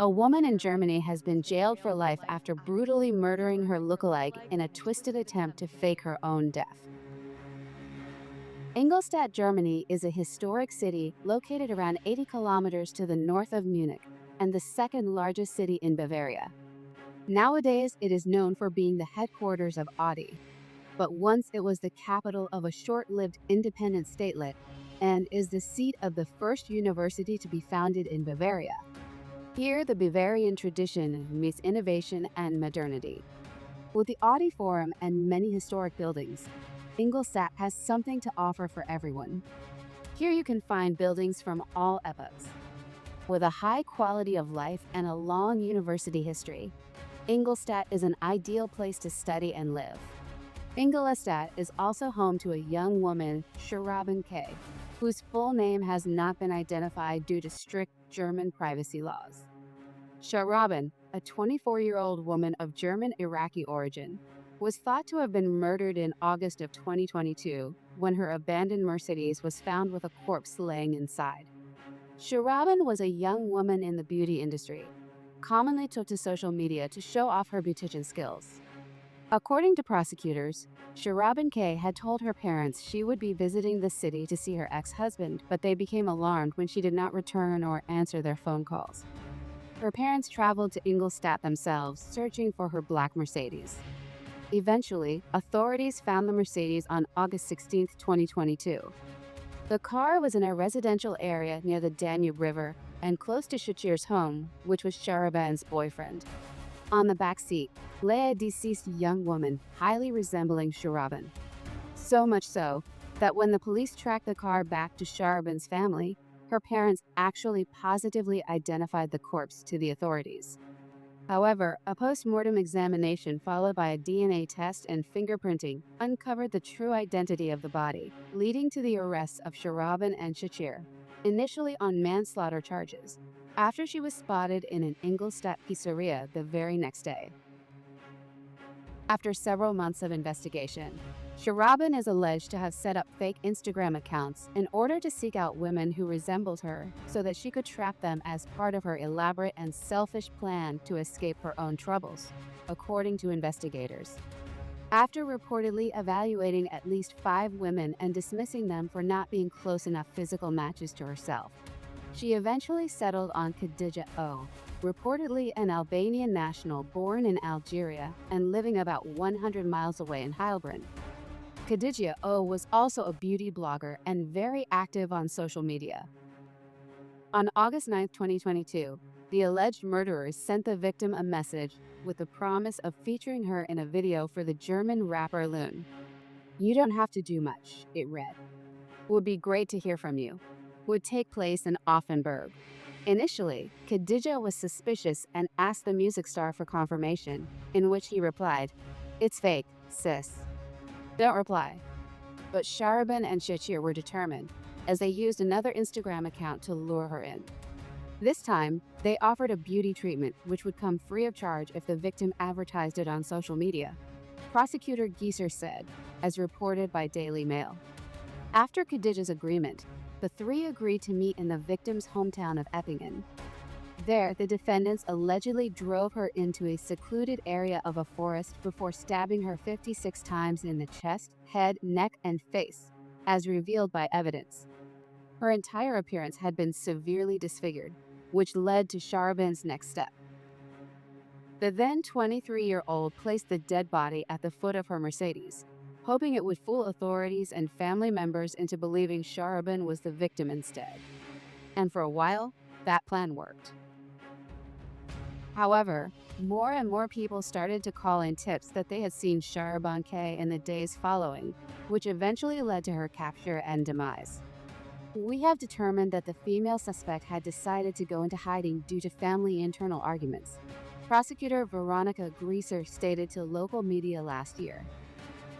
A woman in Germany has been jailed for life after brutally murdering her lookalike in a twisted attempt to fake her own death. Ingolstadt, Germany is a historic city located around 80 kilometers to the north of Munich and the second largest city in Bavaria. Nowadays, it is known for being the headquarters of Audi, but once it was the capital of a short-lived independent statelet and is the seat of the first university to be founded in Bavaria. Here, the Bavarian tradition meets innovation and modernity. With the Audi Forum and many historic buildings, Ingolstadt has something to offer for everyone. Here you can find buildings from all epochs. With a high quality of life and a long university history, Ingolstadt is an ideal place to study and live. Ingolstadt is also home to a young woman, Schraben K., whose full name has not been identified due to strict German privacy laws. Schraben, a 24-year-old woman of German-Iraqi origin, was thought to have been murdered in August of 2022 when her abandoned Mercedes was found with a corpse laying inside. Schraben was a young woman in the beauty industry, commonly took to social media to show off her beautician skills. According to prosecutors, Schraben K. had told her parents she would be visiting the city to see her ex-husband, but they became alarmed when she did not return or answer their phone calls. Her parents traveled to Ingolstadt themselves, searching for her black Mercedes. Eventually, authorities found the Mercedes on August 16, 2022. The car was in a residential area near the Danube River and close to Shachir's home, which was Schraben's boyfriend. On the back seat lay a deceased young woman, highly resembling Schraben. So much so that when the police tracked the car back to Schraben's family, her parents actually positively identified the corpse to the authorities. However, a post-mortem examination followed by a DNA test and fingerprinting uncovered the true identity of the body, leading to the arrests of Schraben and Shachir, initially on manslaughter charges, after she was spotted in an Ingolstadt pizzeria the very next day. After several months of investigation, Schraben is alleged to have set up fake Instagram accounts in order to seek out women who resembled her so that she could trap them as part of her elaborate and selfish plan to escape her own troubles, according to investigators. After reportedly evaluating at least 5 women and dismissing them for not being close enough physical matches to herself, she eventually settled on Khadija O., reportedly an Albanian national born in Algeria and living about 100 miles away in Heilbronn. Khadija O. was also a beauty blogger and very active on social media. On August 9, 2022, the alleged murderers sent the victim a message with the promise of featuring her in a video for the German rapper Loon. "You don't have to do much," it read. "Would be great to hear from you." Would take place in Offenburg. Initially, Khadija was suspicious and asked the music star for confirmation, in which he replied, "It's fake, sis. Don't reply." But Schraben and Shachir were determined, as they used another Instagram account to lure her in. This time, they offered a beauty treatment which would come free of charge if the victim advertised it on social media, prosecutor Gieser said, as reported by Daily Mail. After Khadija's agreement, the three agreed to meet in the victim's hometown of Eppingen. There, the defendants allegedly drove her into a secluded area of a forest before stabbing her 56 times in the chest, head, neck, and face, as revealed by evidence. Her entire appearance had been severely disfigured, which led to Schraben's next step. The then 23-year-old placed the dead body at the foot of her Mercedes, hoping it would fool authorities and family members into believing Schraben was the victim instead. And for a while, that plan worked. However, more and more people started to call in tips that they had seen Schraben K. in the days following, which eventually led to her capture and demise. We have determined that the female suspect had decided to go into hiding due to family internal arguments. Prosecutor Veronica Grieser stated to local media last year.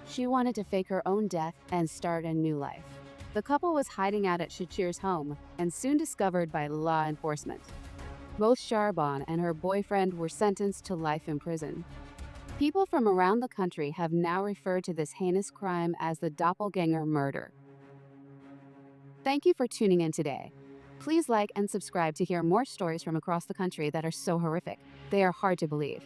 She wanted to fake her own death and start a new life. The couple was hiding out at Shachir's home and soon discovered by law enforcement. Both Schraben and her boyfriend were sentenced to life in prison. People from around the country have now referred to this heinous crime as the Doppelganger Murder. Thank you for tuning in today. Please like and subscribe to hear more stories from across the country that are so horrific. They are hard to believe.